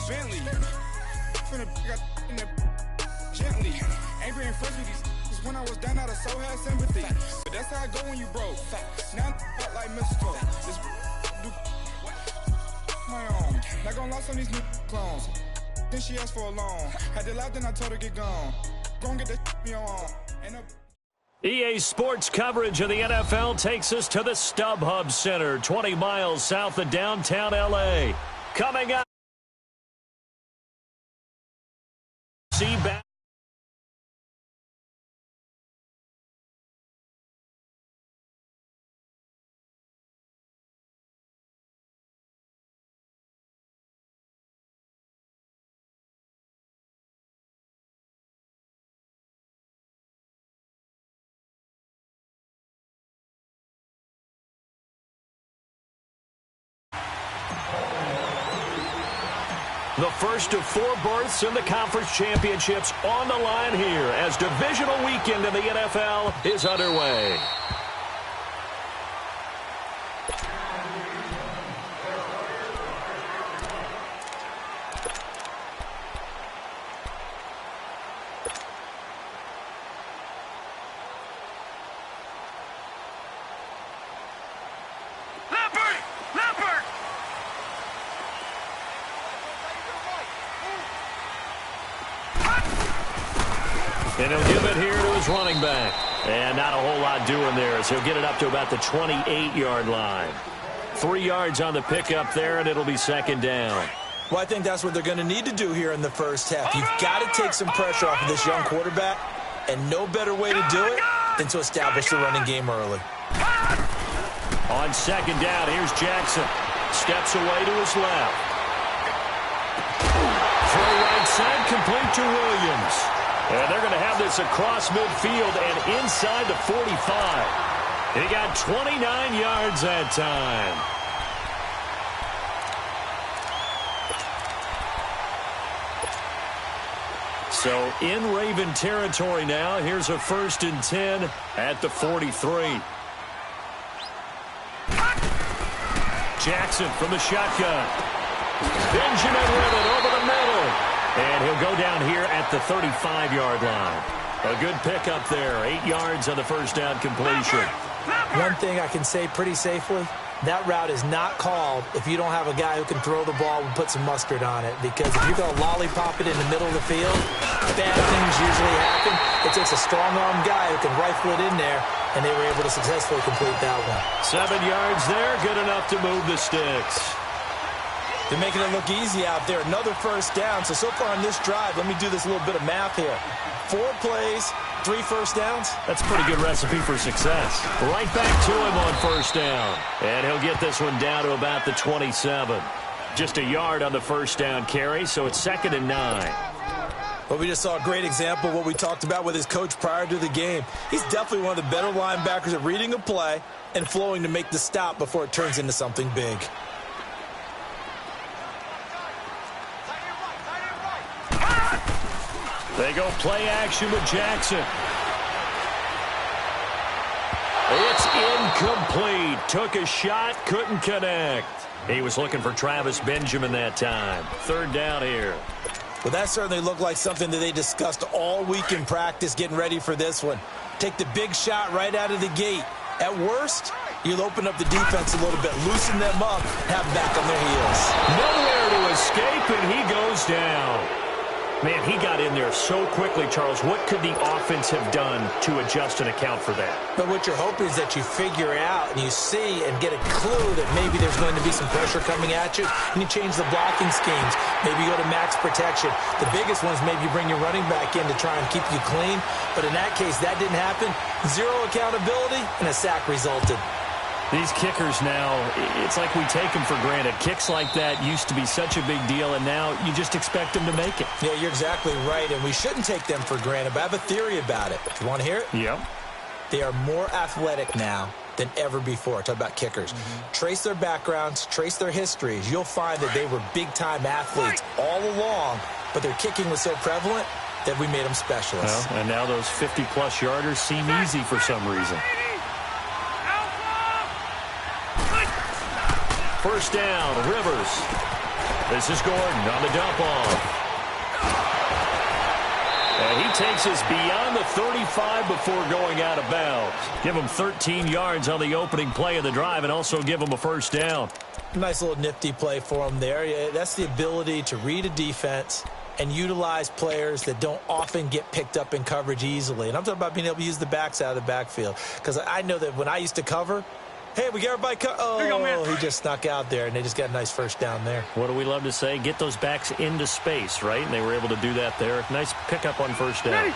Bentley. Finna got in that gently. Ain't been friends with these when I was down out of so had sympathy. But that's how I go when you broke. Now I'm like mistletoe. This do my own. Not gonna lost on these new clones. Then she asked for a loan. Had to laugh, then I told her get gone. Gonna get that me on. EA Sports coverage of the NFL takes us to the StubHub Center, 20 miles south of downtown L.A. Coming up, see back. The first of 4 berths in the conference championships on the line here as divisional weekend in the NFL is underway. And he'll give it here to his running back. And not a whole lot doing there as he'll get it up to about the 28-yard line. 3 yards on the pickup there, and it'll be second down. Well, I think that's what they're going to need to do here in the first half. You've got to take some pressure off of this young quarterback, and no better way to do it than to establish the running game early. On second down, here's Jackson. Steps away to his left. Throw right side, complete to Williams. And they're going to have this across midfield and inside the 45. He got 29 yards that time. So in Raven territory now. Here's a 1st and 10 at the 43. Jackson from the shotgun. Benjamin with it over the middle. And he'll go down here at the 35-yard line. A good pickup there. 8 yards on the first down completion. One thing I can say pretty safely, that route is not called if you don't have a guy who can throw the ball and put some mustard on it. Because if you're going to lollipop it in the middle of the field, bad things usually happen. It takes a strong-arm guy who can rifle it in there, and they were able to successfully complete that one. 7 yards there, good enough to move the sticks. They're making it look easy out there. Another first down. So far on this drive, let me do this little bit of math here. 4 plays, 3 first downs. That's a pretty good recipe for success. Right back to him on first down. And he'll get this one down to about the 27. Just a yard on the first down carry, so it's 2nd and 9. Well, we just saw a great example of what we talked about with his coach prior to the game. He's definitely one of the better linebackers at reading a play and flowing to make the stop before it turns into something big. They go play action with Jackson. It's incomplete. Took a shot, couldn't connect. He was looking for Travis Benjamin that time. 3rd down here. Well, that certainly looked like something that they discussed all week in practice getting ready for this one. Take the big shot right out of the gate. At worst, you'll open up the defense a little bit, loosen them up, have them back on their heels. Nowhere to escape, and he goes down. Man, he got in there so quickly, Charles. What could the offense have done to adjust and account for that? But what you're hoping is that you figure out and you see and get a clue that maybe there's going to be some pressure coming at you, and you change the blocking schemes. Maybe you go to max protection. The biggest one is maybe you bring your running back in to try and keep you clean. But in that case, that didn't happen. 0 accountability, and a sack resulted. These kickers now, it's like we take them for granted. Kicks like that used to be such a big deal, and now you just expect them to make it. Yeah, you're exactly right, and we shouldn't take them for granted. But I have a theory about it. You want to hear it? Yep. They are more athletic now than ever before. Talk about kickers. Trace their backgrounds, trace their histories. You'll find that they were big-time athletes all along, but their kicking was so prevalent that we made them specialists. Well, and now those 50-plus yarders seem easy for some reason. First down, Rivers. This is Gordon on the dump off. And he takes us beyond the 35 before going out of bounds. Give him 13 yards on the opening play of the drive and also give him a first down. Nice little nifty play for him there. Yeah, that's the ability to read a defense and utilize players that don't often get picked up in coverage easily. And I'm talking about being able to use the backs out of the backfield. Because I know that when I used to cover, hey, we got everybody he just snuck out there, and they just got a nice first down there. What do we love to say? Get those backs into space, right? And they were able to do that there. Nice pickup on first down.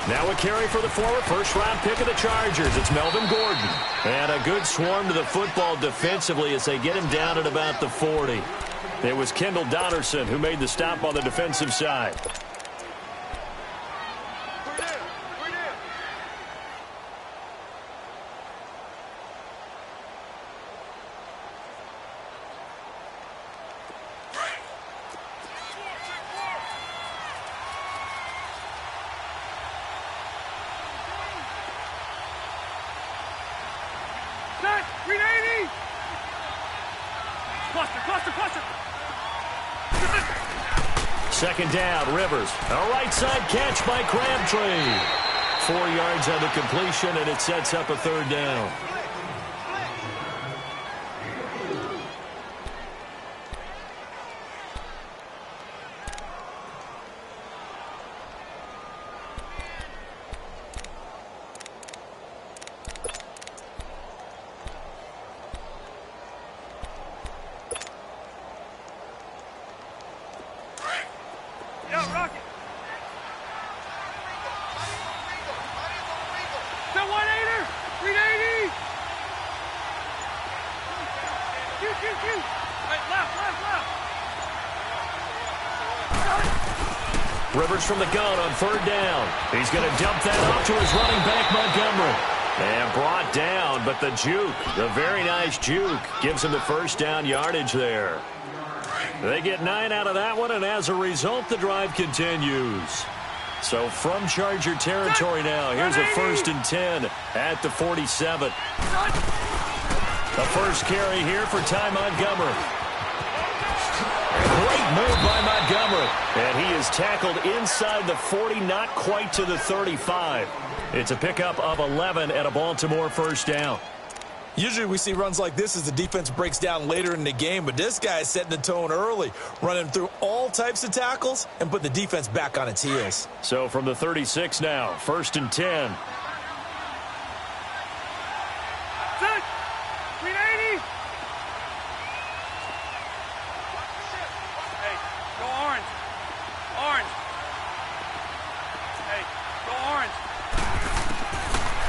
Now a carry for the former first-round pick of the Chargers. It's Melvin Gordon. And a good swarm to the football defensively as they get him down at about the 40. It was Kendall Donnerson who made the stop on the defensive side. Second down, Rivers. A right side catch by Crabtree. 4 yards on the completion, and it sets up a third down. Rivers from the gun on third down. He's going to dump that off to his running back, Montgomery. And brought down, but the juke, the very nice juke, gives him the first down yardage there. They get 9 out of that one, and as a result, the drive continues. So from Charger territory now, here's a 1st and 10 at the 47. The first carry here for Ty Montgomery. Great move by Montgomery. And he is tackled inside the 40, not quite to the 35. It's a pickup of 11 and a Baltimore first down. Usually we see runs like this as the defense breaks down later in the game, but this guy is setting the tone early, running through all types of tackles and put the defense back on its heels. So from the 36 now, 1st and 10.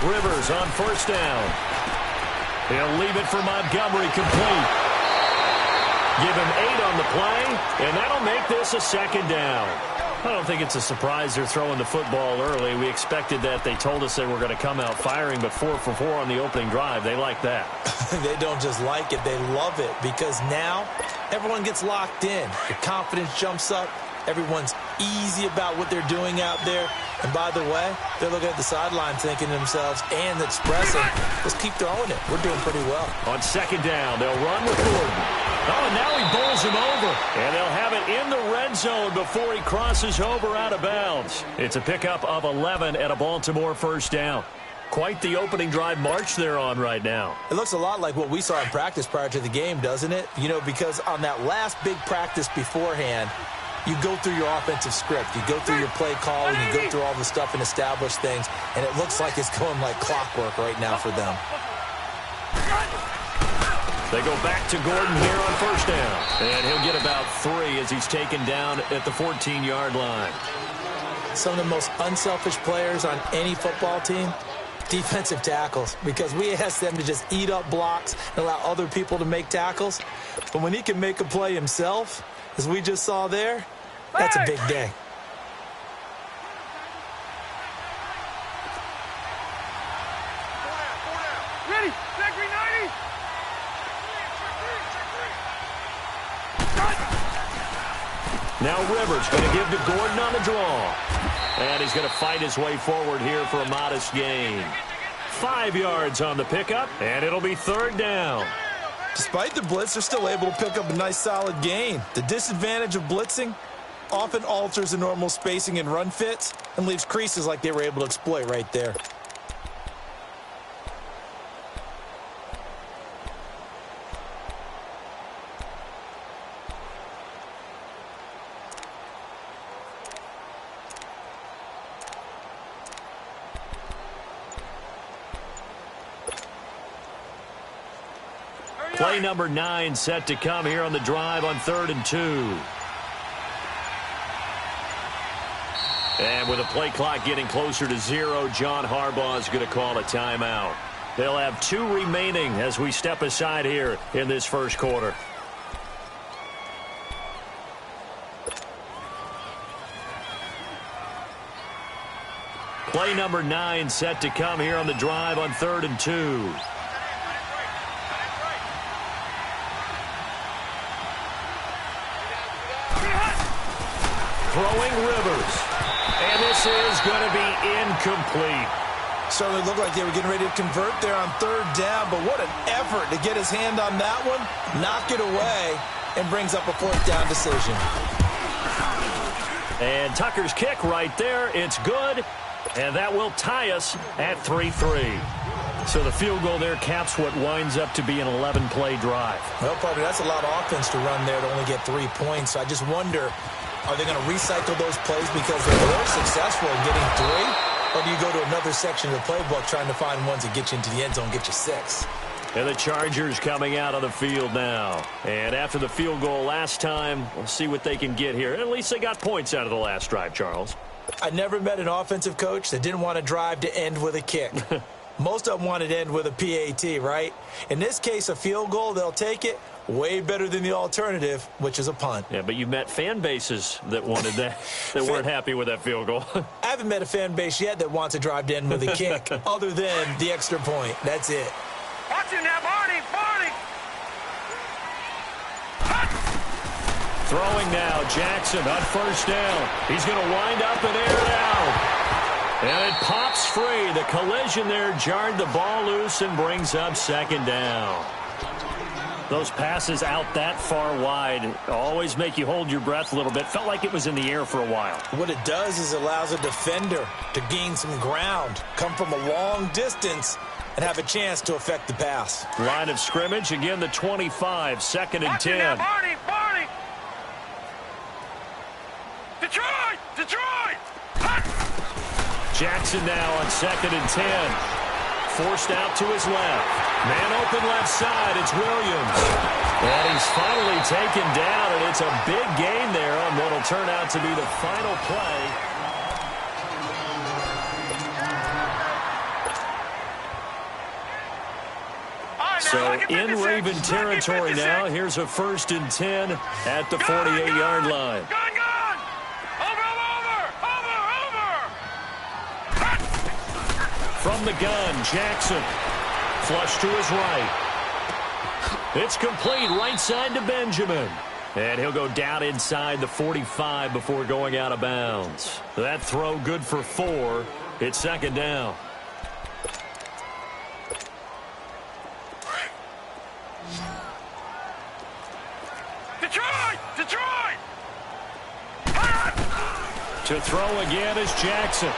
Rivers on first down. He'll leave it for Montgomery complete. Give him 8 on the play, and that'll make this a second down. I don't think it's a surprise they're throwing the football early. We expected that. They told us they were going to come out firing, but 4 for 4 on the opening drive. They like that. They don't just like it, they love it, because now everyone gets locked in. The confidence jumps up. Everyone's easy about what they're doing out there. And by the way, they're looking at the sideline thinking to themselves and expressing, let's keep throwing it. We're doing pretty well. On second down, they'll run with Gordon. Oh, and now he bowls him over. And they'll have it in the red zone before he crosses over out of bounds. It's a pickup of 11 and a Baltimore first down. Quite the opening drive march they're on right now. It looks a lot like what we saw in practice prior to the game, doesn't it? You know, because on that last big practice beforehand, you go through your offensive script. You go through your play call, and you go through all the stuff and establish things, and it looks like it's going like clockwork right now for them. They go back to Gordon here on first down. And he'll get about 3 as he's taken down at the 14-yard line. Some of the most unselfish players on any football team, defensive tackles, because we ask them to just eat up blocks and allow other people to make tackles. But when he can make a play himself, as we just saw there, that's a big day. Ready, back 390. Now Rivers going to give to Gordon on the draw. And he's going to fight his way forward here for a modest gain. 5 yards on the pickup, and it'll be third down. Despite the blitz, they're still able to pick up a nice solid gain. The disadvantage of blitzing often alters the normal spacing and run fits and leaves creases like they were able to exploit right there. Play number 9 set to come here on the drive on 3rd and 2. And with the play clock getting closer to 0, John Harbaugh is going to call a timeout. They'll have 2 remaining as we step aside here in this first quarter. Play number 9 set to come here on the drive on 3rd and 2. Throwing Rivers. And this is going to be incomplete. Certainly looked like they were getting ready to convert there on 3rd down, but what an effort to get his hand on that one, knock it away, and brings up a 4th down decision. And Tucker's kick right there. It's good, and that will tie us at 3-3. So the field goal there caps what winds up to be an 11-play drive. Well, partner, that's a lot of offense to run there to only get 3 points. So I just wonder, are they going to recycle those plays because they were successful in getting 3? Or do you go to another section of the playbook trying to find ones that get you into the end zone, get you 6? And the Chargers coming out on the field now. And after the field goal last time, we'll see what they can get here. At least they got points out of the last drive, Charles. I never met an offensive coach that didn't want to drive to end with a kick. Most of them wanted to end with a PAT, right? In this case, a field goal, they'll take it. Way better than the alternative, which is a punt. Yeah, but you met fan bases that wanted that, that weren't happy with that field goal. I haven't met a fan base yet that wants to drive to end with a kick, other than the extra point. That's it. Watch him now, Barney! Throwing now, Jackson on 1st down. He's going to wind up and air it out. And it pops free. The collision there jarred the ball loose and brings up 2nd down. Those passes out that far wide always make you hold your breath a little bit. Felt like it was in the air for a while. What it does is it allows a defender to gain some ground, come from a long distance, and have a chance to affect the pass. Line of scrimmage, again the 25, 2nd and 10. Now, Barney! Detroit! Jackson now on 2nd and 10. Forced out to his left. Man open left side, it's Williams. And he's finally taken down, and it's a big gain there on what will turn out to be the final play. So in Raven territory now, here's a 1st and 10 at the 48-yard line. Gone! Over! From the gun, Jackson. Flush to his right. It's complete right side to Benjamin. And he'll go down inside the 45 before going out of bounds. That throw good for 4. It's 2nd down. Detroit! To throw again is Jackson.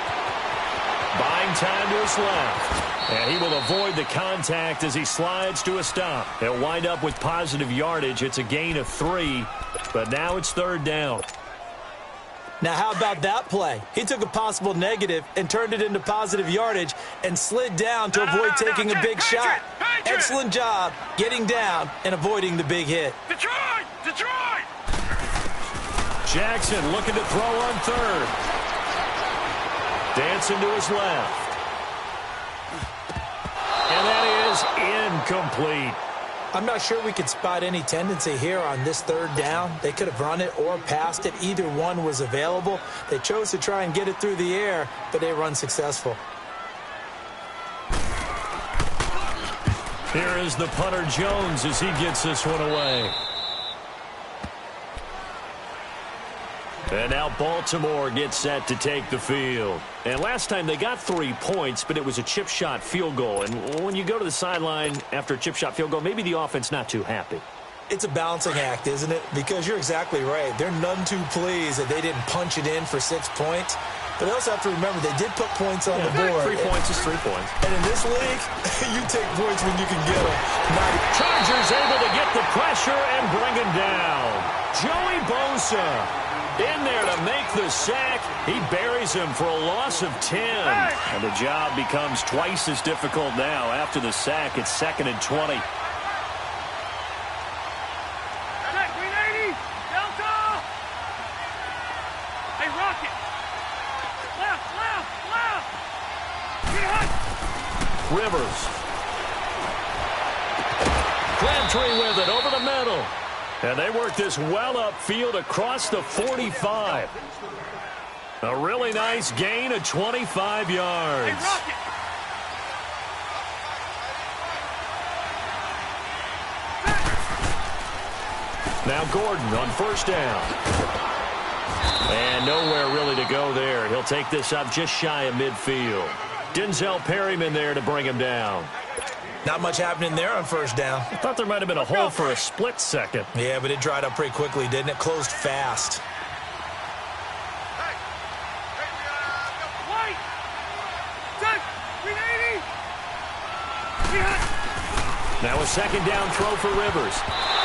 Buying time to his left. And he will avoid the contact as he slides to a stop. He'll wind up with positive yardage. It's a gain of 3, but now it's 3rd down. Now, how about that play? He took a possible negative and turned it into positive yardage and slid down to avoid taking a big shot. Excellent job getting down and avoiding the big hit. Detroit! Jackson looking to throw on 3rd. Dancing to his left. And that is incomplete. I'm not sure we could spot any tendency here on this 3rd down. They could have run it or passed it. Either one was available. They chose to try and get it through the air, but they were unsuccessful. Here is the punter Jones as he gets this one away. And now Baltimore gets set to take the field. And last time they got 3 points, but it was a chip shot field goal. And when you go to the sideline after a chip shot field goal, maybe the offense not too happy. It's a balancing act, isn't it? Because you're exactly right. They're none too pleased that they didn't punch it in for 6 points. But they also have to remember they did put points on the board. 3 points is 3 points. And in this league, you take points when you can get them. Chargers able to get the pressure and bring him down. Joey Bosa in there to make the sack. He buries him for a loss of 10. And the job becomes twice as difficult now. After the sack, it's 2nd and 20. Rivers. Crabtree with it over the middle. And they work this well upfield across the 45. A really nice gain of 25 yards. Now Gordon on first down. And nowhere really to go there. He'll take this up just shy of midfield. Denzel Perryman there to bring him down. Not much happening there on first down. I thought there might have been a hole for a split second. Yeah, but it dried up pretty quickly, didn't it? Closed fast. Now a second down throw for Rivers.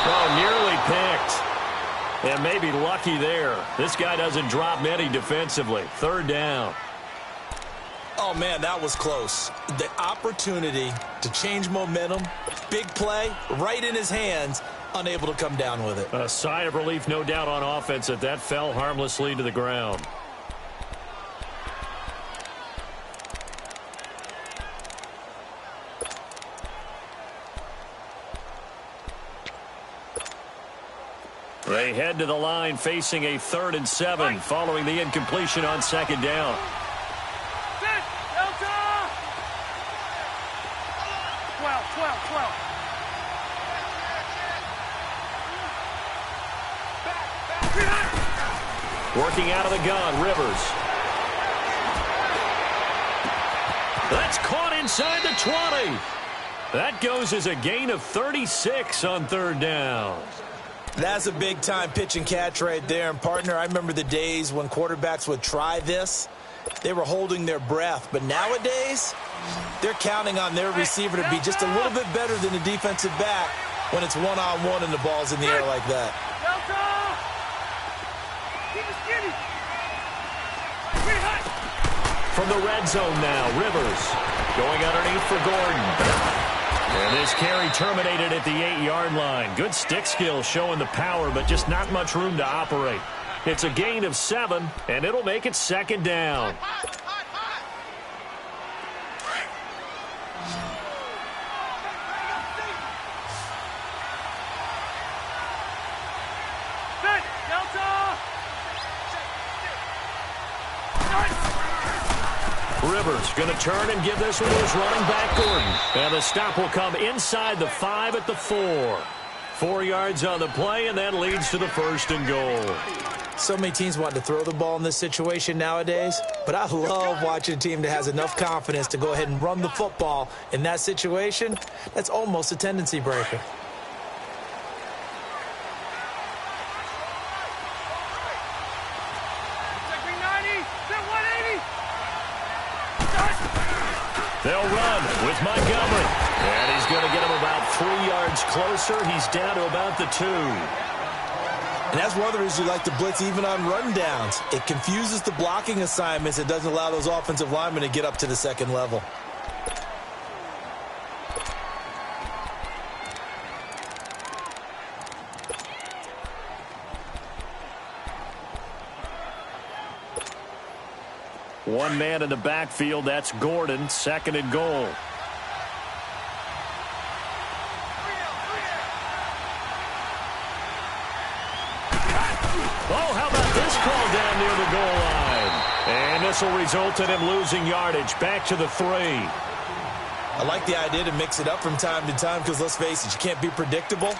Oh, nearly picked. And maybe lucky there. This guy doesn't drop many defensively. Third down. Oh, man, that was close. The opportunity to change momentum, big play, right in his hands, unable to come down with it. A sigh of relief, no doubt, on offense that fell harmlessly to the ground. They head to the line facing a 3rd and 7 following the incompletion on second down. Working out of the gun, Rivers. That's caught inside the 20. That goes as a gain of 36 on third down. That's a big-time pitch and catch right there. And, partner, I remember the days when quarterbacks would try this. They were holding their breath. But nowadays, they're counting on their receiver to be just a little bit better than the defensive back when it's one-on-one and the ball's in the air like that. From the red zone now, Rivers going underneath for Gordon. And this carry terminated at the 8-yard line. Good stick skill showing the power, but just not much room to operate. It's a gain of 7, and it'll make it second down. Rivers going to turn and give this one to his running back, Gordon. And the stop will come inside the 5 at the 4. 4 yards on the play, and that leads to the 1st and goal. So many teams want to throw the ball in this situation nowadays, but I love watching a team that has enough confidence to go ahead and run the football in that situation. That's almost a tendency breaker. They'll run with Montgomery. And he's going to get him about 3 yards closer. He's down to about the 2. And that's one of the reasons you like to blitz even on rundowns. It confuses the blocking assignments. It doesn't allow those offensive linemen to get up to the second level. One man in the backfield, that's Gordon, 2nd and goal. Oh, how about this call down near the goal line? And this will result in him losing yardage back to the 3. I like the idea to mix it up from time to time because, let's face it, you can't be predictable.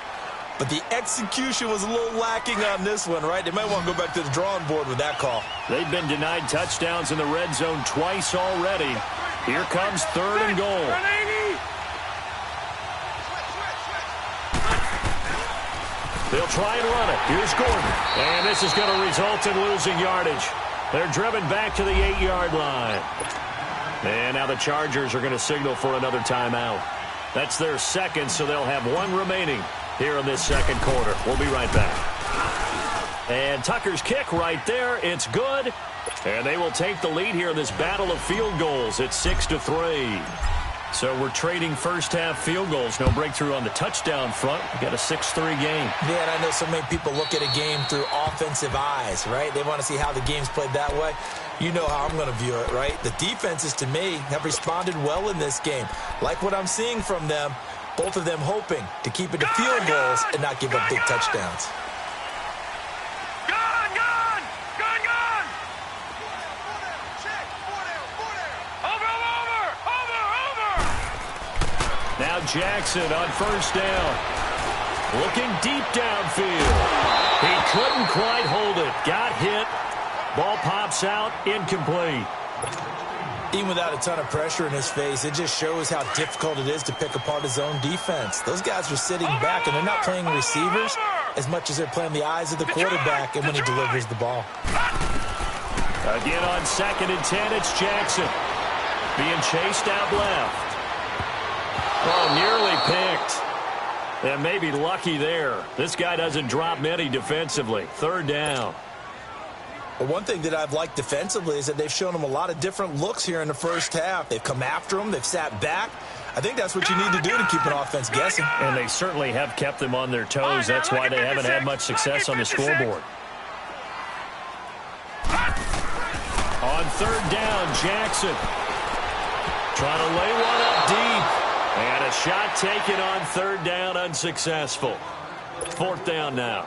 but the execution was a little lacking on this one, right? They might want to go back to the drawing board with that call. They've been denied touchdowns in the red zone twice already. Here comes 3rd and goal. They'll try and run it. Here's Gordon. And this is going to result in losing yardage. They're driven back to the 8-yard line. And now the Chargers are going to signal for another timeout. That's their second, so they'll have one remaining here in this second quarter. We'll be right back. And Tucker's kick right there. It's good. And they will take the lead here in this battle of field goals. It's 6-3. So we're trading first-half field goals. No breakthrough on the touchdown front. We got a 6-3 game. Yeah, and I know so many people look at a game through offensive eyes, right? They want to see how the game's played that way. You know how I'm going to view it, right? The defenses, to me, have responded well in this game. Like what I'm seeing from them, both of them hoping to keep it to field goals and not give up big touchdowns. Now Jackson on first down. Looking deep downfield. He couldn't quite hold it. Got hit. Ball pops out. Incomplete. Even without a ton of pressure in his face, it just shows how difficult it is to pick apart his own defense. Those guys are sitting back, and they're not playing receivers as much as they're playing the eyes of the quarterback and when he delivers the ball. Again on 2nd and 10, it's Jackson. Being chased out left. Oh, nearly picked. And maybe lucky there. This guy doesn't drop many defensively. 3rd down. Well, one thing that I've liked defensively is that they've shown him a lot of different looks here in the first half. They've come after him. They've sat back. I think that's what you need to do to keep an offense guessing. And they certainly have kept them on their toes. That's why they haven't had much success on the scoreboard. On 3rd down, Jackson. Trying to lay one up deep. And a shot taken on 3rd down, unsuccessful. 4th down now.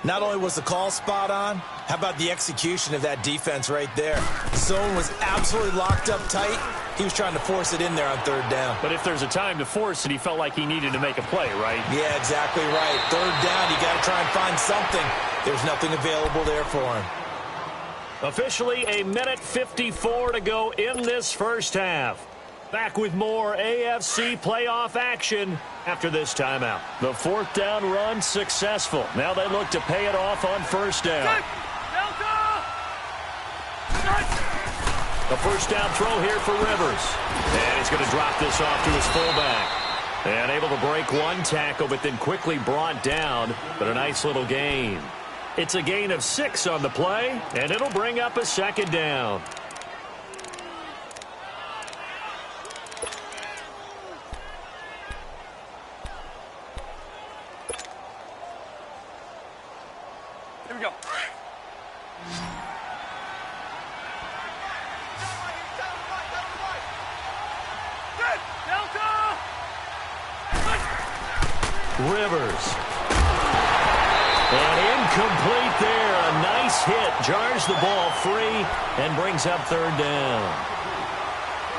Not only was the call spot on, how about the execution of that defense right there? Zone was absolutely locked up tight. He was trying to force it in there on 3rd down. But if there's a time to force it, he felt like he needed to make a play, right? Yeah, exactly right. 3rd down, you got to try and find something. There's nothing available there for him. Officially, 1:54 to go in this first half. Back with more AFC playoff action after this timeout. The 4th down run successful. Now they look to pay it off on 1st down. The first down throw here for Rivers. And he's going to drop this off to his fullback. And able to break one tackle, but then quickly brought down. But a nice little gain. It's a gain of 6 on the play, and it'll bring up a 2nd down. Here we go. Rivers. And incomplete there. A nice hit. Jars the ball free and brings up 3rd down.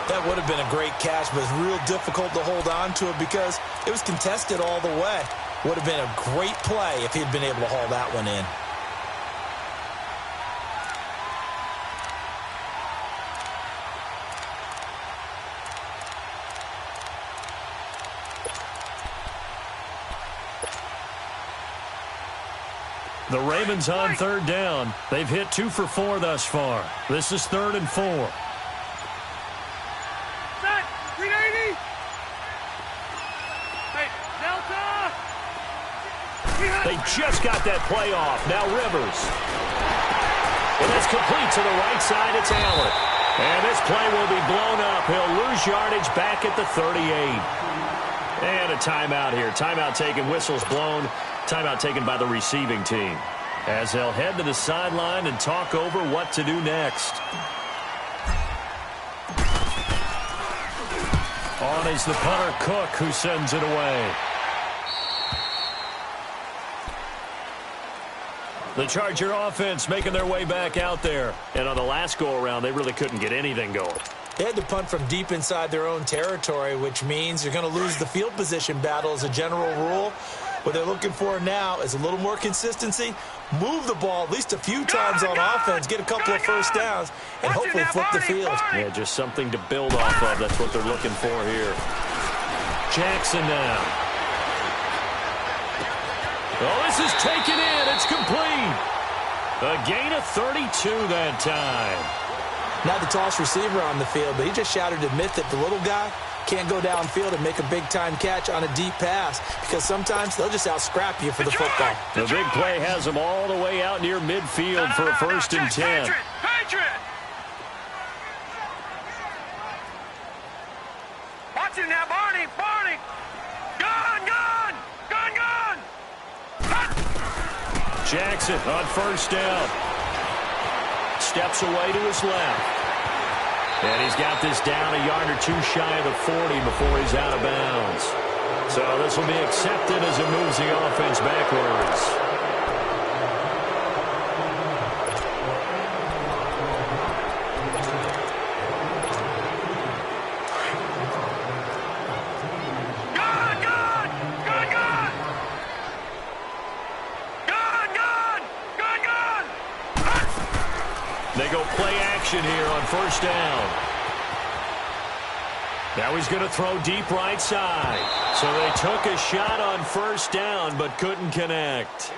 That would have been a great catch, but it's real difficult to hold on to it because it was contested all the way. Would have been a great play if he'd been able to haul that one in. The Ravens on 3rd down. They've hit 2 for 4 thus far. This is 3rd and 4. Set. 380. Hey, Delta. They just got that play off. Now Rivers. And it's complete to the right side. It's Allen. And this play will be blown up. He'll lose yardage back at the 38. And a timeout here. Timeout taken. Whistles blown. Timeout taken by the receiving team. As they'll head to the sideline and talk over what to do next. On is the punter Cook, who sends it away. The Charger offense making their way back out there. And on the last go-around, they really couldn't get anything going. They had to punt from deep inside their own territory, which means you're going to lose the field position battle as a general rule. What they're looking for now is a little more consistency, move the ball at least a few times on offense, get a couple of first downs, and hopefully flip the field. Yeah, just something to build off of. That's what they're looking for here. Jackson now. Oh, this is taken in. It's complete. A gain of 32 that time. Not the tallest receiver on the field, but he just shouted to admit that the little guy can't go downfield and make a big-time catch on a deep pass because sometimes they'll just out-scrap you for the football. The big play has them all the way out near midfield for a 1st and 10. Patriot! Watch it now, Barney! Gun! Jackson on 1st down. Steps away to his left. And he's got this down a yard or 2 shy of the 40 before he's out of bounds. So this will be accepted as it moves the offense backwards. They go play action here on 1st down. Now he's going to throw deep right side. So they took a shot on 1st down but couldn't connect.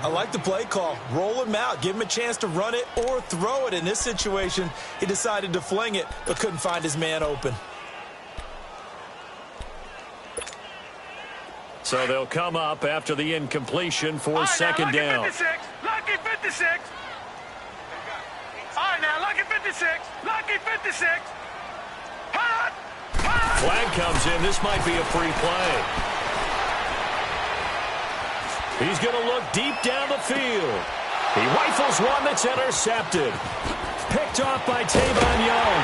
I like the play call. Roll him out. Give him a chance to run it or throw it. In this situation, he decided to fling it but couldn't find his man open. So they'll come up after the incompletion for 2nd down. 56. Lucky 56. All right, now, lucky 56. Lucky 56. Hot! Flag comes in. This might be a free play. He's going to look deep down the field. He rifles one that's intercepted. Picked off by Tavon Young.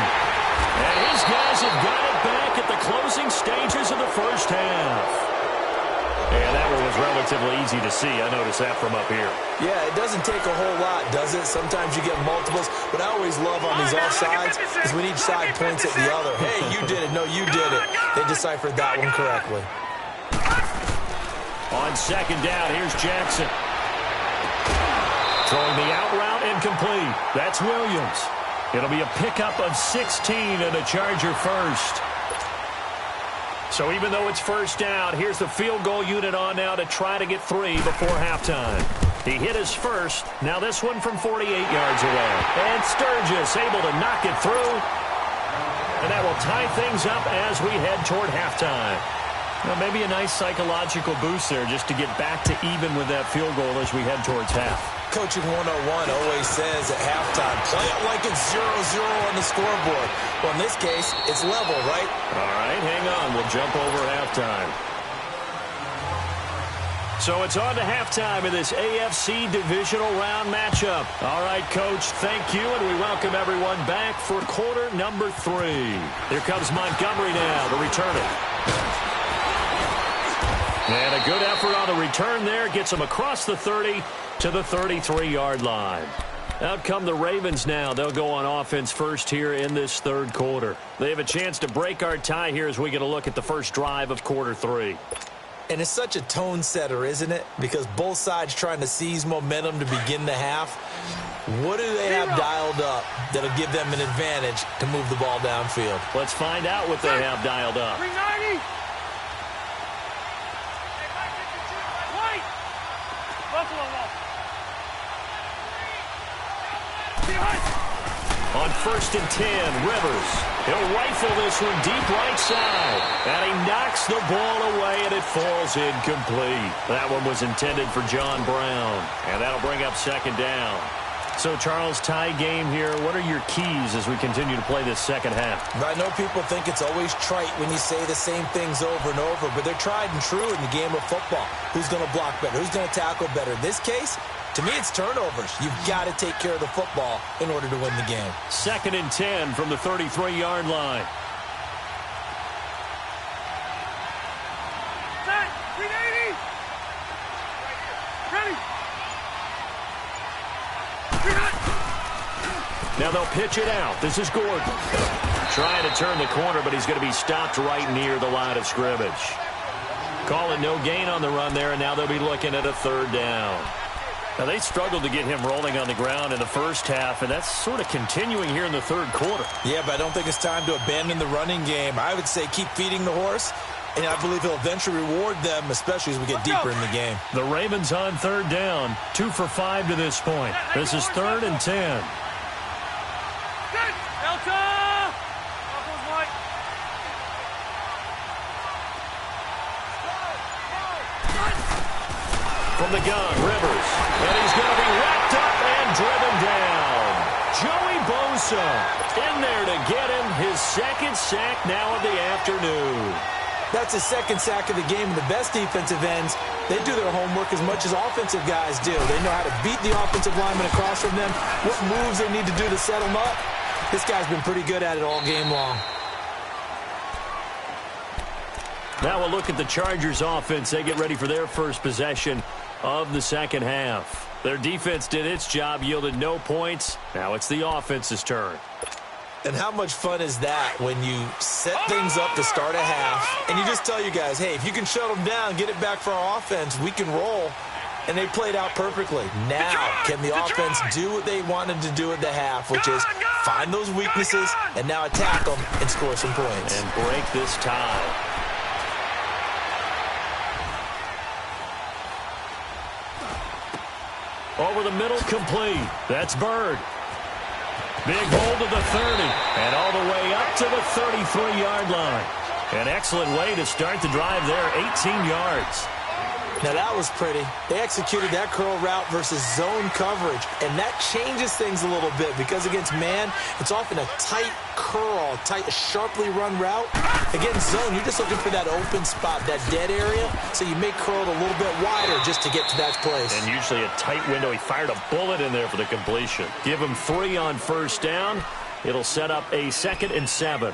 And his guys have got it back at the closing stages of the 1st half. And that one was relatively easy to see. I noticed that from up here. Yeah, it doesn't take a whole lot, does it? Sometimes you get multiples. What I always love on these offsides is when each side points at the other. Hey, you did it. No, you did it. They deciphered that one correctly. On 2nd down, here's Jackson. Throwing the out route incomplete. That's Williams. It'll be a pickup of 16 and a Charger 1st. So even though it's 1st down, here's the field goal unit on now to try to get 3 before halftime. He hit his first. Now this one from 48 yards away. And Sturgis able to knock it through. And that will tie things up as we head toward halftime. Well, maybe a nice psychological boost there just to get back to even with that field goal as we head towards half. Coaching 101 always says at halftime, play it like it's 0-0 on the scoreboard. Well, in this case, it's level, right? All right, hang on. We'll jump over halftime. So it's on to halftime in this AFC divisional round matchup. All right, Coach, thank you, and we welcome everyone back for quarter number 3. Here comes Montgomery now to return it. And a good effort on the return there. Gets him across the 30 to the 33-yard line. Out come the Ravens now. They'll go on offense first here in this 3rd quarter. They have a chance to break our tie here as we get a look at the first drive of quarter 3. And it's such a tone setter, isn't it? Because both sides trying to seize momentum to begin the half. What do they have dialed up that'll give them an advantage to move the ball downfield? Let's find out what they have dialed up. 390. White. Buffalo wall. On 1st and 10, Rivers. He'll rifle this one deep right side. And he knocks the ball away, and it falls incomplete. That one was intended for John Brown. And that'll bring up 2nd down. So, Charles, tie game here. What are your keys as we continue to play this 2nd half? I know people think it's always trite when you say the same things over and over, but they're tried and true in the game of football. Who's going to block better? Who's going to tackle better? In this case, to me, it's turnovers. You've got to take care of the football in order to win the game. 2nd and 10 from the 33-yard line. Set. 380. Ready. Now they'll pitch it out. This is Gordon. Trying to turn the corner, but he's going to be stopped right near the line of scrimmage. Call it no gain on the run there, and now they'll be looking at a third down. Now, they struggled to get him rolling on the ground in the first half, and that's sort of continuing here in the third quarter. Yeah, but I don't think it's time to abandon the running game. I would say keep feeding the horse, and I believe he'll eventually reward them, especially as we get deeper in the game. The Ravens on third down, 2 for 5 to this point. This is 3rd and 10. From the gun, Rivers, and he's going to be wrapped up and driven down. Joey Bosa in there to get him his second sack now of the afternoon. That's his second sack of the game. The best defensive ends, they do their homework as much as offensive guys do. They know how to beat the offensive lineman across from them, what moves they need to do to set them up. This guy's been pretty good at it all game long. Now we'll look at the Chargers offense. They get ready for their first possession of the second half. Their defense did its job, yielded no points. Now it's the offense's turn. And how much fun is that when you set things up to start a half and you just tell you guys, hey, if you can shut them down, get it back for our offense, we can roll. And they played out perfectly. Now, can the offense do what they wanted to do at the half, which is find those weaknesses and now attack them and score some points. And break this tie. Over the middle, complete. That's Bird. Big hold of the 30, and all the way up to the 33-yard line. An excellent way to start the drive there, 18 yards. Now, that was pretty. They executed that curl route versus zone coverage, and that changes things a little bit because against man, it's often a tight curl, sharply run route. Against zone, you're just looking for that open spot, that dead area, so you make curl a little bit wider just to get to that place. And usually a tight window. He fired a bullet in there for the completion. Give him 3 on first down. It'll set up a 2nd and 7.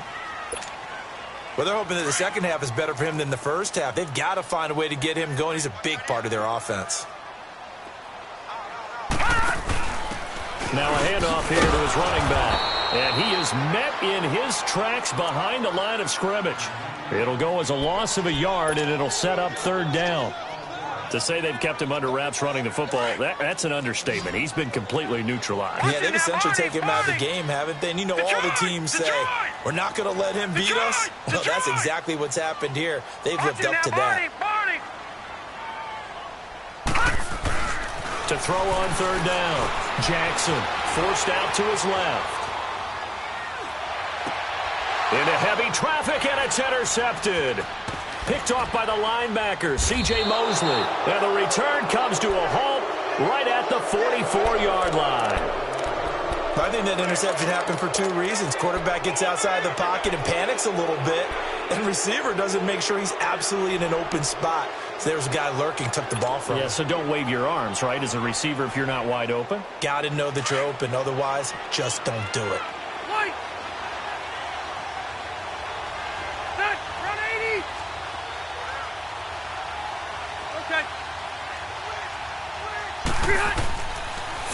Well, they're hoping that the second half is better for him than the first half. They've got to find a way to get him going. He's a big part of their offense. Now a handoff here to his running back. And he is met in his tracks behind the line of scrimmage. It'll go as a loss of a yard, and it'll set up 3rd down. To say they've kept him under wraps running the football, that's an understatement. He's been completely neutralized. Yeah, they've essentially taken him out of the game, haven't they? And you know, all the teams say, we're not going to let him beat us. Well, that's exactly what's happened here. They've lived up to that. To throw on 3rd down. Jackson forced out to his left. Into heavy traffic, and it's intercepted. Picked off by the linebacker, C.J. Mosley. And the return comes to a halt right at the 44-yard line. I think that interception happened for 2 reasons. Quarterback gets outside the pocket and panics a little bit, and receiver doesn't make sure he's absolutely in an open spot. So there's a guy lurking, took the ball from him. Yeah, so don't wave your arms, right, as a receiver if you're not wide open. Got to know that you're open. Otherwise, just don't do it.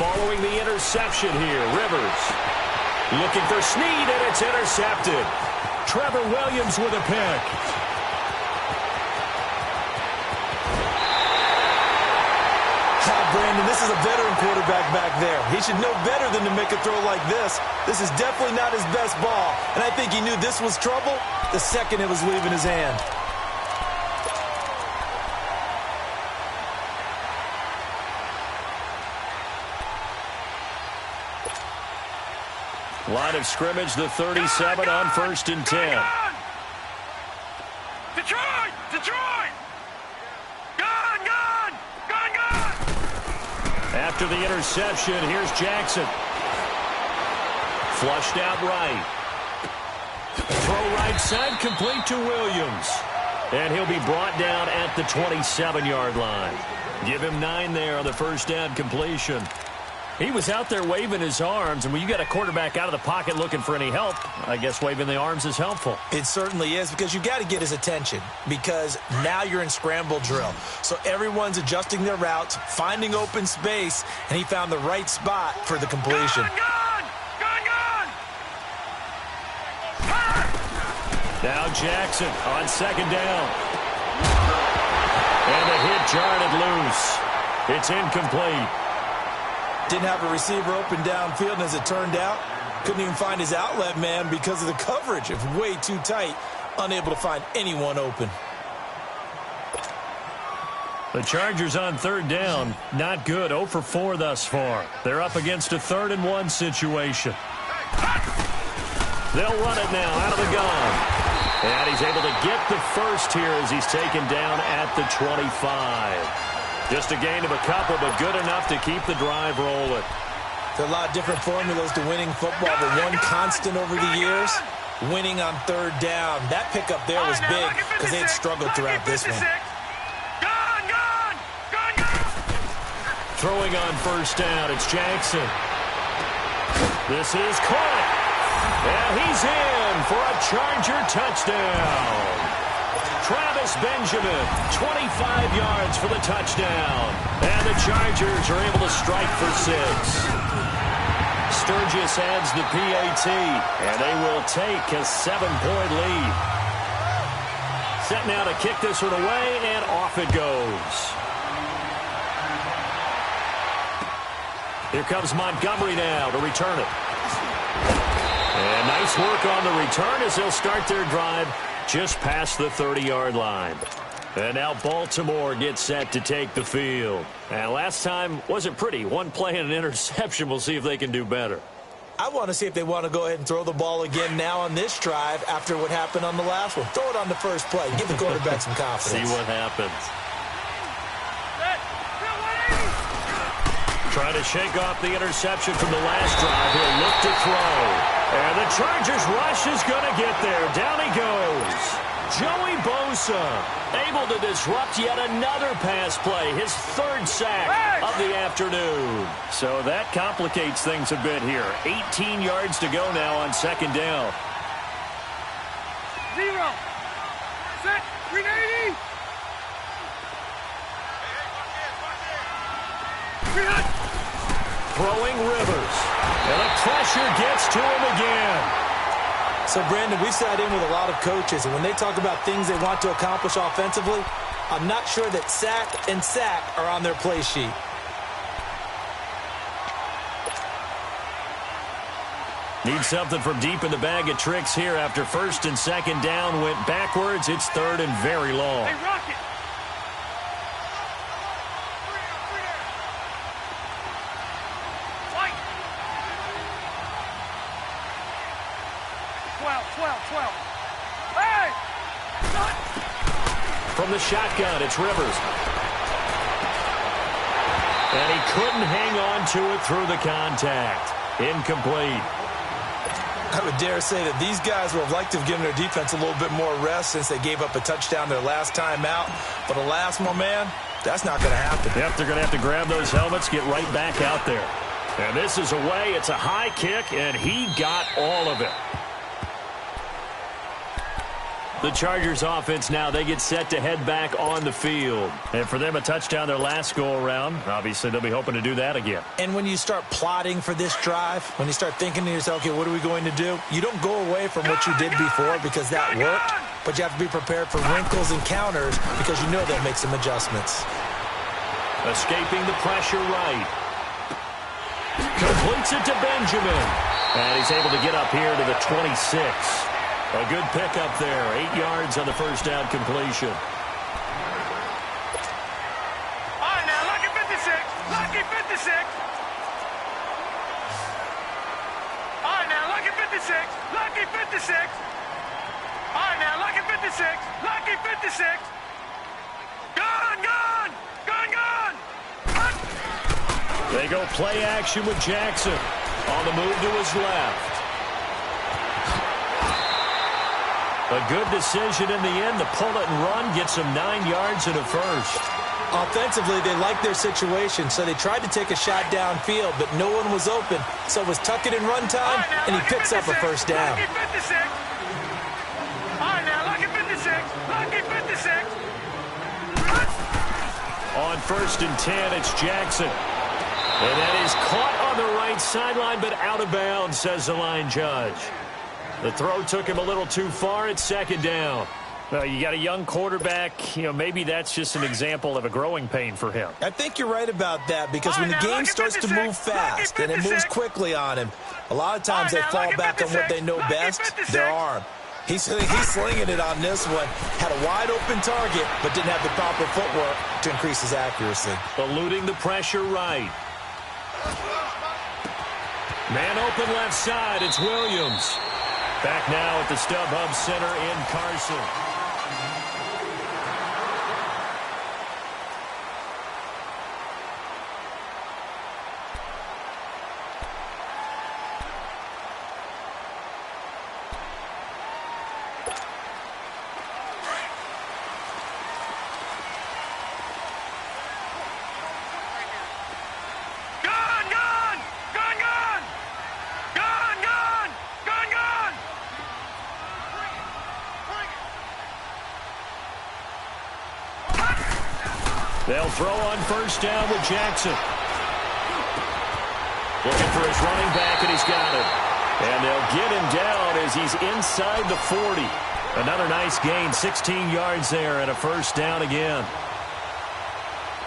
Following the interception here, Rivers looking for Snead, and it's intercepted. Trevor Williams with a pick. Brandon, this is a veteran quarterback back there. He should know better than to make a throw like this. This is definitely not his best ball, and I think he knew this was trouble the second it was leaving his hand. Line of scrimmage, the 37 on 1st and 10. Detroit! Detroit! Gone! Gone! Gone! Gone! After the interception, here's Jackson. Flushed out right. Throw right side, complete to Williams. And he'll be brought down at the 27-yard line. Give him 9 there on the first down completion. He was out there waving his arms, and when you got a quarterback out of the pocket looking for any help, I guess waving the arms is helpful. It certainly is, because you got to get his attention, because now you're in scramble drill. So everyone's adjusting their routes, finding open space, and he found the right spot for the completion. Gone! Gone! Gone! Now Jackson on 2nd down. And the hit jarred it loose. It's incomplete. Didn't have a receiver open downfield, and as it turned out, couldn't even find his outlet man because of the coverage. It's way too tight, unable to find anyone open. The Chargers on third down, not good, 0 for 4 thus far. They're up against a 3rd and 1 situation. They'll run it now out of the gun. And he's able to get the first here as he's taken down at the 25. Just a gain of a couple, but good enough to keep the drive rolling. There are a lot of different formulas to winning football, but one constant over the years, winning on third down. That pickup there was big because they had struggled throughout this one. Throwing on first down, it's Jackson. This is caught. And he's in for a Charger touchdown. Travis Benjamin, 25 yards for the touchdown. And the Chargers are able to strike for 6. Sturgis adds the PAT, and they will take a 7-point lead. Set now to kick this one away, and off it goes. Here comes Montgomery now to return it. And nice work on the return as they'll start their drive just past the 30-yard line. And now Baltimore gets set to take the field. And last time wasn't pretty. One play and an interception. We'll see if they can do better. I want to see if they want to go ahead and throw the ball again now on this drive after what happened on the last one. Throw it on the first play. Give the quarterback some confidence. See what happens. Trying to shake off the interception from the last drive. He'll look to throw. And the Chargers rush is going to get there. Down he goes. Joey Bosa able to disrupt yet another pass play. His 3rd sack of the afternoon. So that complicates things a bit here. 18 yards to go now on 2nd down. 0. Set. 380. Throwing Rivers. And the pressure gets to him again. So, Brandon, we sat in with a lot of coaches, and when they talk about things they want to accomplish offensively, I'm not sure that sack and sack are on their play sheet. Need something from deep in the bag of tricks here after 1st and 2nd down went backwards. It's 3rd and very long. Hey, Rocket. 12. Hey! From the shotgun, it's Rivers. And he couldn't hang on to it through the contact. Incomplete. I would dare say that these guys would have liked to have given their defense a little bit more rest since they gave up a touchdown their last time out. But alas, my man, that's not going to happen. Yep, they're going to have to grab those helmets, get right back out there. And this is away. It's a high kick, and he got all of it. The Chargers offense now, they get set to head back on the field. And for them, a touchdown their last go-around. Obviously, they'll be hoping to do that again. And when you start plotting for this drive, when you start thinking to yourself, okay, what are we going to do? You don't go away from what you did before because that worked, but you have to be prepared for wrinkles and counters because you know they'll make some adjustments. Escaping the pressure right. Completes it to Benjamin. And he's able to get up here to the 26. A good pickup there. 8 yards on the first down completion. All right, now, lucky 56. Lucky 56. All right, now, lucky 56. Lucky 56. All right, now, lucky 56. Lucky 56. Gone. They go play action with Jackson. On the move to his left. A good decision in the end. The pull it and run gets him 9 yards and a first. Offensively, they liked their situation, so they tried to take a shot downfield, but no one was open. So it was tuck it and run time, and he picks up a first down. Lucky 56. All right, now, lucky 56. Lucky 56. On 1st and 10, it's Jackson. And that is caught on the right sideline, but out of bounds, says the line judge. The throw took him a little too far. It's 2nd down. Well, you got a young quarterback. Maybe that's just an example of a growing pain for him. I think you're right about that because when the game starts to move fast and it moves quickly on him, a lot of times they fall back on what they know best, their arm. He's slinging it on this one. Had a wide-open target, but didn't have the proper footwork to increase his accuracy. Eluding the pressure right. Man open left side, it's Williams. Back now at the StubHub Center in Carson. They'll throw on first down with Jackson. Looking for his running back, and he's got it. And they'll get him down as he's inside the 40. Another nice gain, 16 yards there, and a first down again.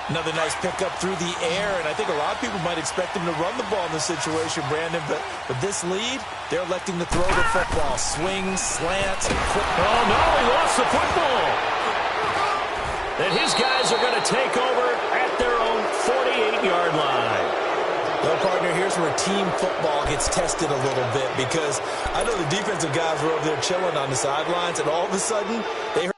Another nice pickup through the air, and I think a lot of people might expect him to run the ball in this situation, Brandon, but with this lead, they're electing to throw the football. Swings, slants, Oh, no, he lost the football. And his guys are going to take over at their own 48-yard line. Well, partner, here's where team football gets tested a little bit because I know the defensive guys were over there chilling on the sidelines, and all of a sudden, they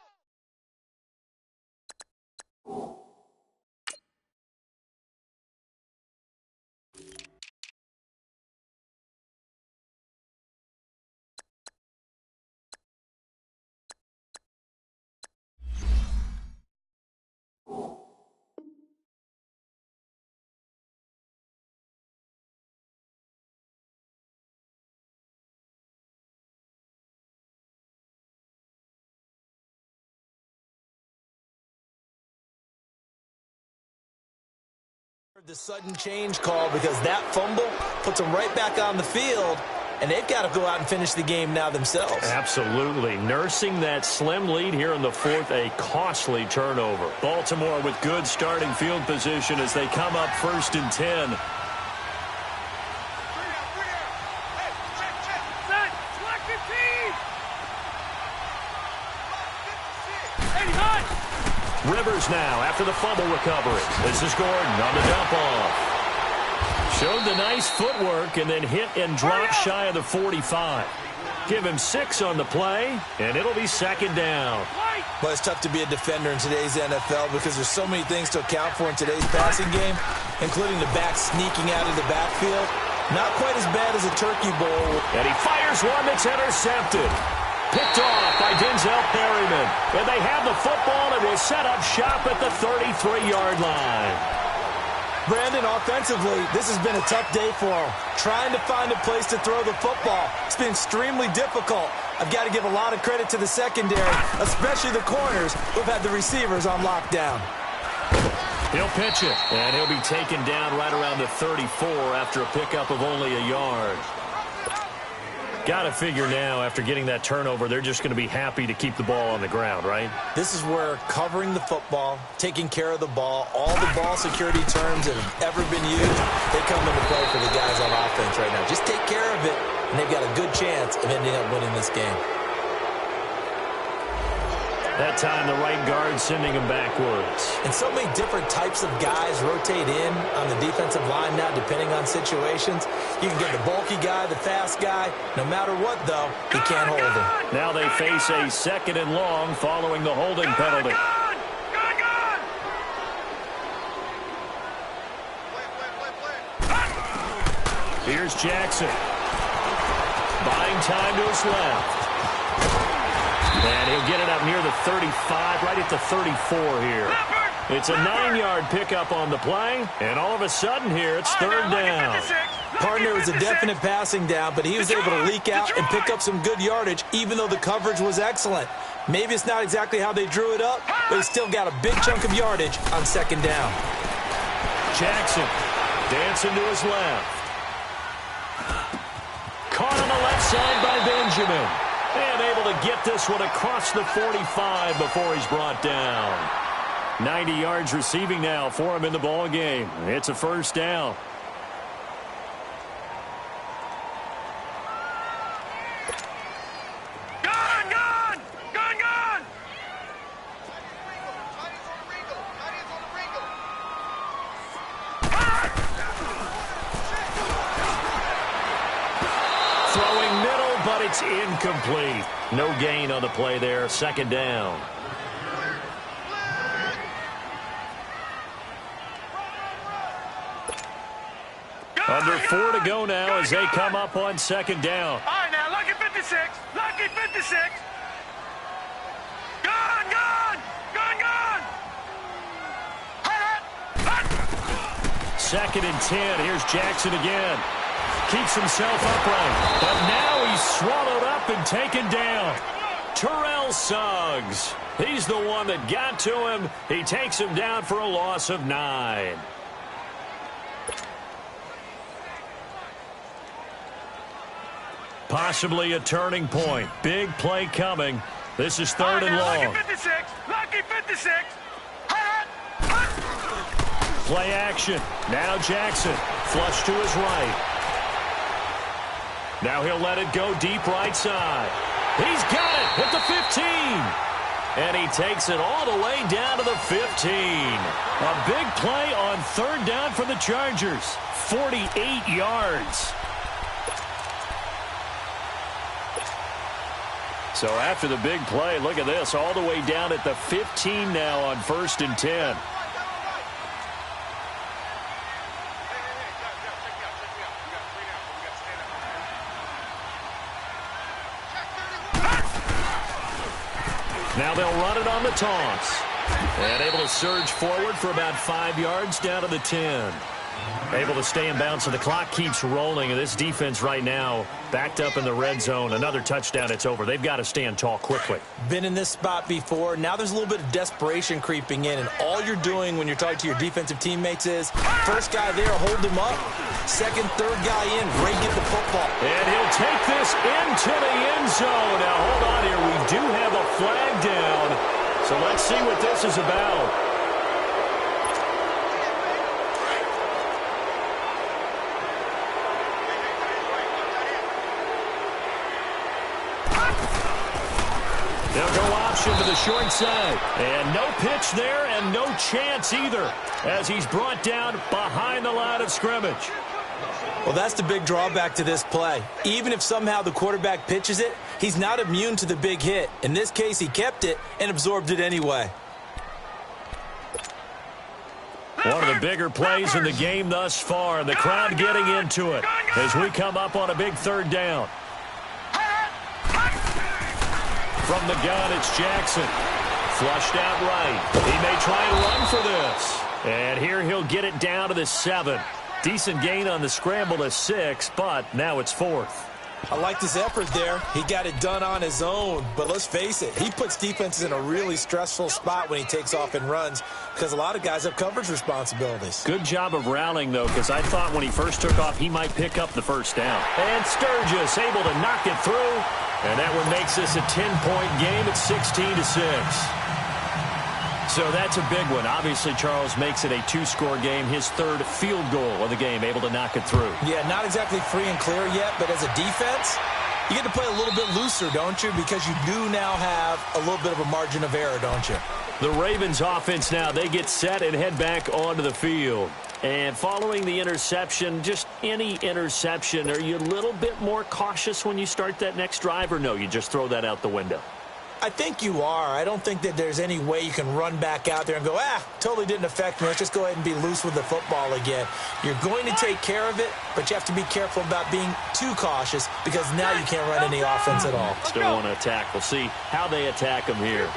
heard the sudden change call because that fumble puts them right back on the field, and they've got to go out and finish the game now themselves. Absolutely. Nursing that slim lead here in the fourth, a costly turnover. Baltimore with good starting field position as they come up 1st and 10. Rivers now after the fumble recovery. This is Gordon on the dump off. Showed the nice footwork and then hit and dropped shy of the 45. Give him 6 on the play, and it'll be 2nd down. Well, it's tough to be a defender in today's NFL because there's so many things to account for in today's passing game, including the back sneaking out of the backfield. Not quite as bad as a turkey bowl. And he fires one that's intercepted. Picked off by Denzel Perryman. And they have the football and will set up shop at the 33-yard line. Brandon, offensively, this has been a tough day for him. Trying to find a place to throw the football. It's been extremely difficult. I've got to give a lot of credit to the secondary, especially the corners who've had the receivers on lockdown. He'll pitch it, and he'll be taken down right around the 34 after a pickup of only a yard. Got to figure now, after getting that turnover, they're just going to be happy to keep the ball on the ground, right? This is where covering the football, taking care of the ball, all the ball security terms that have ever been used, they come into play for the guys on offense right now. Just take care of it, and they've got a good chance of ending up winning this game. That time, the right guard sending him backwards. And so many different types of guys rotate in on the defensive line now, depending on situations. You can get the bulky guy, the fast guy. No matter what, though, he can't hold him. Now they face a 2nd and long following the holding penalty. Here's Jackson. Buying time to his left. And he'll get it up near the 35, right at the 34 here. It's a 9-yard pickup on the play, and all of a sudden here, it's 3rd down. Partner was a definite passing down, but he was able to leak out and pick up some good yardage, even though the coverage was excellent. Maybe it's not exactly how they drew it up, but he still got a big chunk of yardage on 2nd down. Jackson dancing to his left. Caught on the left side by Benjamin. And able to get this one across the 45 before he's brought down. 90 yards receiving now for him in the ball game. It's a first down. Throwing middle, but it's incomplete. No gain on the play there. Second down. Under 4 to go now as they come up on second down. All right, now, lucky 56. Lucky 56. Gone, gone. Gone, gone. Second and 10. Here's Jackson again. Keeps himself upright. But now he's swallowed up and taken down. Terrell Suggs. He's the one that got to him. He takes him down for a loss of 9. Possibly a turning point. Big play coming. This is third and long. Lucky 56. Lucky 56. Play action. Now Jackson. Flush to his right. Now he'll let it go deep right side. He's got it at the 15. And he takes it all the way down to the 15. A big play on third down for the Chargers. 48 yards. So after the big play, look at this, all the way down at the 15 now on 1st and 10. Now they'll run it on the toss. And able to surge forward for about 5 yards down to the 10. Able to stay in bounds, so the clock keeps rolling. And this defense right now backed up in the red zone. Another touchdown, it's over. They've got to stand tall quickly. Been in this spot before. Now there's a little bit of desperation creeping in. And all you're doing when you're talking to your defensive teammates is, first guy there, hold him up. Second, third guy in, Ray get the football. And he'll take this into the end zone. Now, hold on here. We do have a flag down. So let's see what this is about. They'll go option to the short side. And no pitch there and no chance either as he's brought down behind the line of scrimmage. Well, that's the big drawback to this play. Even if somehow the quarterback pitches it, he's not immune to the big hit. In this case, he kept it and absorbed it anyway. One of the bigger plays in the game thus far. The crowd getting into it as we come up on a big third down. From the gun, it's Jackson. Flushed out right. He may try and run for this. And here he'll get it down to the 7. Decent gain on the scramble to 6, but now it's 4th. I liked his effort there. He got it done on his own. But let's face it, he puts defenses in a really stressful spot when he takes off and runs because a lot of guys have coverage responsibilities. Good job of rallying, though, because I thought when he first took off, he might pick up the first down. And Sturgis able to knock it through. And that one makes this a 10-point game at 16-6. So that's a big one. Obviously, Charles makes it a 2-score game. His third field goal of the game, able to knock it through. Yeah, not exactly free and clear yet, but as a defense, you get to play a little bit looser, don't you? Because you do now have a little bit of a margin of error, don't you? The Ravens offense now, they get set and head back onto the field. And following the interception, just any interception, are you a little bit more cautious when you start that next drive, or no, you just throw that out the window? I think you are. I don't think that there's any way you can run back out there and go, totally didn't affect me. Let's just go ahead and be loose with the football again. You're going to take care of it, but you have to be careful about being too cautious because now you can't run any offense at all. Still want to attack. We'll see how they attack him here.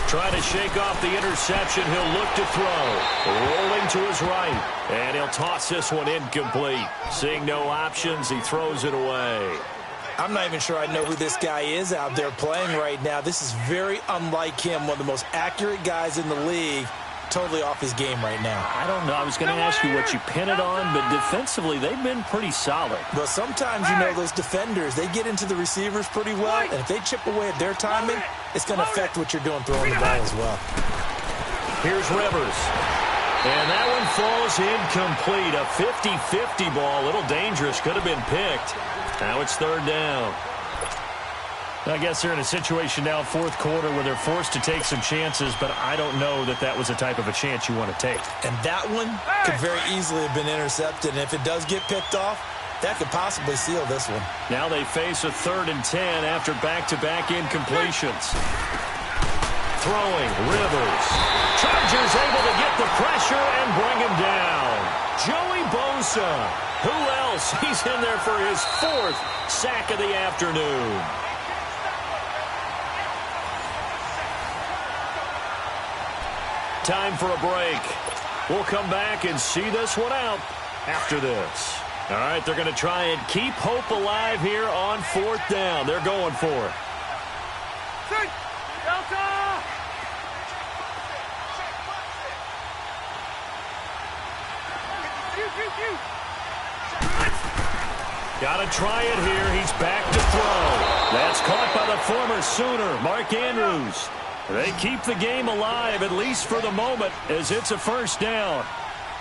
Trying to shake off the interception. He'll look to throw. Rolling to his right. And he'll toss this one incomplete. Seeing no options, he throws it away. I'm not even sure I know who this guy is out there playing right now. This is very unlike him, one of the most accurate guys in the league. totally off his game right now. I don't know. I was going to ask you what you pin it on, but defensively, they've been pretty solid. But sometimes, you know, those defenders, they get into the receivers pretty well, and if they chip away at their timing, it's going to affect what you're doing throwing the ball as well. Here's Rivers. And that one falls incomplete. A 50-50 ball. A little dangerous. Could have been picked. Now it's third down. I guess they're in a situation now, fourth quarter, where they're forced to take some chances, but I don't know that that was the type of a chance you want to take. And that one could very easily have been intercepted, and if it does get picked off, that could possibly seal this one. Now they face a 3rd and 10 after back-to-back incompletions. Throwing, Rivers. Chargers able to get the pressure and bring him down. Joey Bosa. Who else? He's in there for his 4th sack of the afternoon. Time for a break. We'll come back and see this one out after this. All right, they're going to try and keep hope alive here on 4th down. They're going for it. Delta! Got to try it here. He's back to throw. That's caught by the former Sooner, Mark Andrews. They keep the game alive, at least for the moment, as it's a 1st down.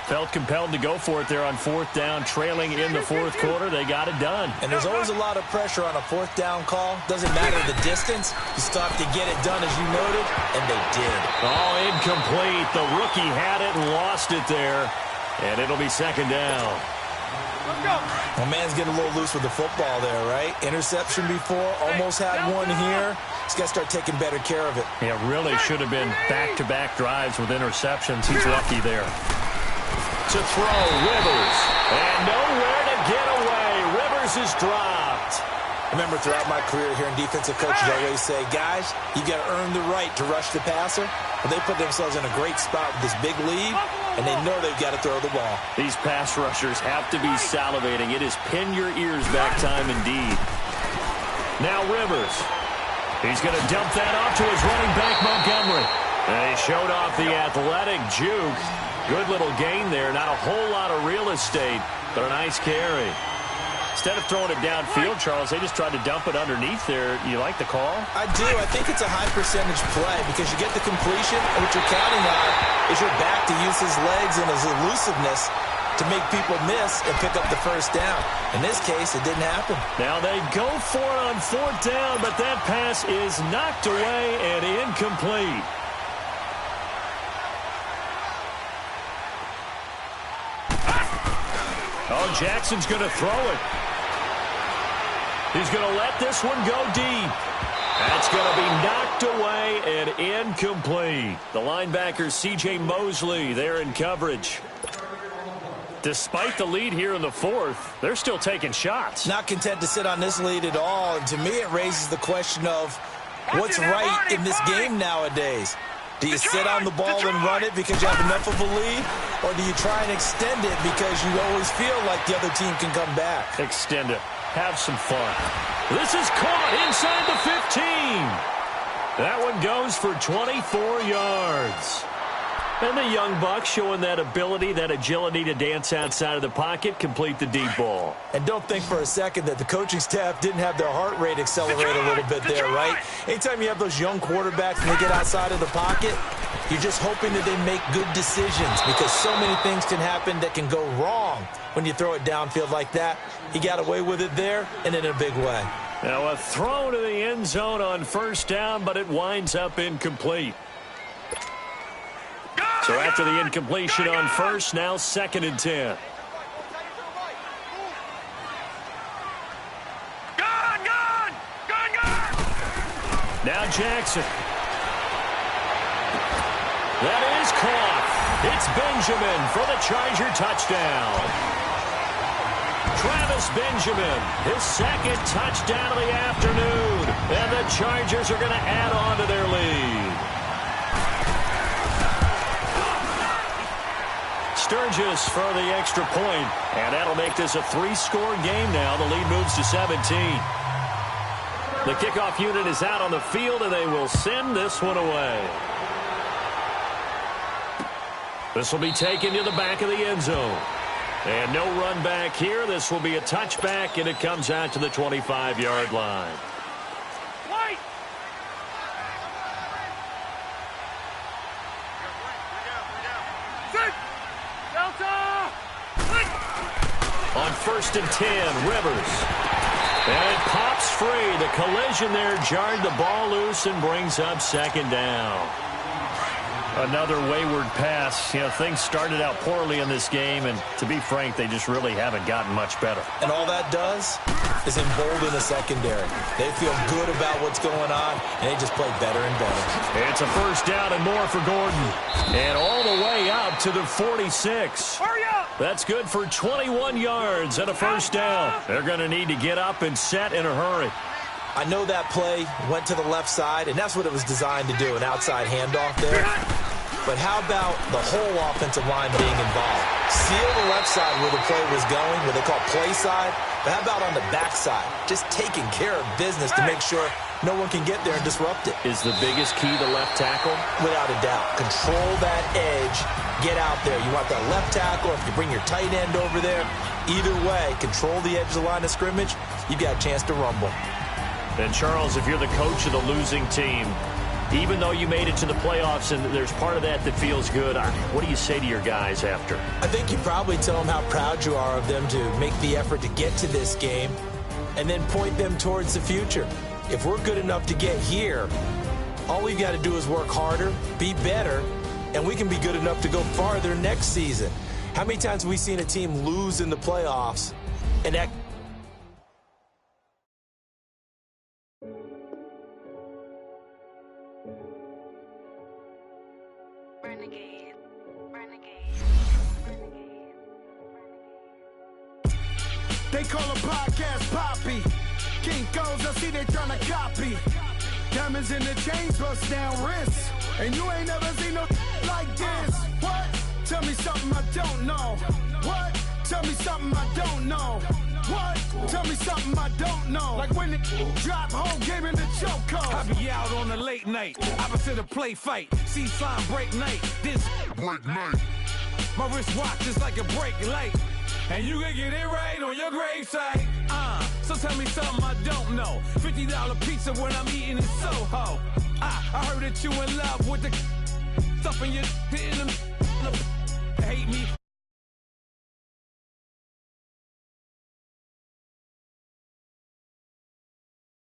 Felt compelled to go for it there on 4th down, trailing in the 4th quarter. They got it done. And there's always a lot of pressure on a 4th down call. Doesn't matter the distance. You still have to get it done, as you noted, and they did. Oh, incomplete. The rookie had it and lost it there, and it'll be 2nd down. Well, man's getting a little loose with the football there, right? Interception before, almost had one here. He's got to start taking better care of it. Yeah, really should have been back-to-back drives with interceptions. He's lucky there. To throw, Rivers. And nowhere to get away. Rivers is dropped. Remember, throughout my career here in defensive coaches, I always say, guys, you got to earn the right to rush the passer. But they put themselves in a great spot with this big lead, and they know they've got to throw the ball. These pass rushers have to be salivating. It is pin your ears back time indeed. Now Rivers. He's going to dump that off to his running back, Montgomery. And he showed off the athletic juke. Good little gain there. Not a whole lot of real estate, but a nice carry. Instead of throwing it downfield, Charles, they just tried to dump it underneath there. You like the call? I do. I think it's a high-percentage play because you get the completion, and what you're counting on is your back to use his legs and his elusiveness to make people miss and pick up the 1st down. In this case, it didn't happen. Now they go for it on 4th down, but that pass is knocked away and incomplete. Oh, Jackson's going to throw it. He's going to let this one go deep. That's going to be knocked away and incomplete. The linebacker, C.J. Mosley, there in coverage. Despite the lead here in the 4th, they're still taking shots. Not content to sit on this lead at all. And to me, it raises the question of what's right in this game nowadays. Do you sit on the ball and run it because you have enough of a lead? Or do you try and extend it because you always feel like the other team can come back? Extend it. Have some fun. This is caught inside the 15. That one goes for 24 yards. And the young buck showing that ability, that agility to dance outside of the pocket, complete the deep ball. And don't think for a second that the coaching staff didn't have their heart rate accelerate a little bit there, right? Anytime you have those young quarterbacks and they get outside of the pocket, you're just hoping that they make good decisions because so many things can happen that can go wrong when you throw it downfield like that. He got away with it there and in a big way. Now a throw to the end zone on 1st down, but it winds up incomplete. So after the incompletion on 1st, now 2nd and 10. Now Jackson. That is caught. It's Benjamin for the Charger touchdown. Travis Benjamin, his 2nd touchdown of the afternoon. And the Chargers are going to add on to their lead. Sturgis for the extra point, and that'll make this a 3-score game now. The lead moves to 17. The kickoff unit is out on the field, and they will send this one away. This will be taken to the back of the end zone. And no run back here. This will be a touchback, and it comes out to the 25-yard line. Wait! Sit! Delta! On 1st and 10, Rivers. And it pops free. The collision there jarred the ball loose and brings up 2nd down. Another wayward pass. You know, things started out poorly in this game, and to be frank, they just really haven't gotten much better. And all that does is embolden the secondary. They feel good about what's going on, and they just play better and better. It's a 1st down and more for Gordon. And all the way out to the 46. Hurry up! That's good for 21 yards and a 1st down. They're going to need to get up and set in a hurry. I know that play went to the left side, and that's what it was designed to do, an outside handoff there. But how about the whole offensive line being involved? Seal the left side where the play was going, what they call play side. But how about on the back side? Just taking care of business to make sure no one can get there and disrupt it. Is the biggest key to left tackle? Without a doubt. Control that edge. Get out there. You want that left tackle, if you bring your tight end over there. Either way, control the edge of the line of scrimmage. You've got a chance to rumble. And, Charles, if you're the coach of the losing team, even though you made it to the playoffs and there's part of that that feels good, what do you say to your guys after? I think you probably tell them how proud you are of them to make the effort to get to this game and then point them towards the future. If we're good enough to get here, all we've got to do is work harder, be better, and we can be good enough to go farther next season. How many times have we seen a team lose in the playoffs and that... They call a podcast Poppy. Kinkos, I see they tryna copy. Diamonds in the chains, bust down wrists. And you ain't never seen no like this. What? Tell me something I don't know. What? Tell me something I don't know. What? Tell me something I don't know. Like when it drop, whole game in the chokehold. I be out on a late night, opposite a play fight. See sign break night, this break night. My wristwatch is like a brake light. And you can get it right on your gravesite. So tell me something I don't know. $50 pizza when I'm eating in Soho. I heard that you in love with the stuff in your hate me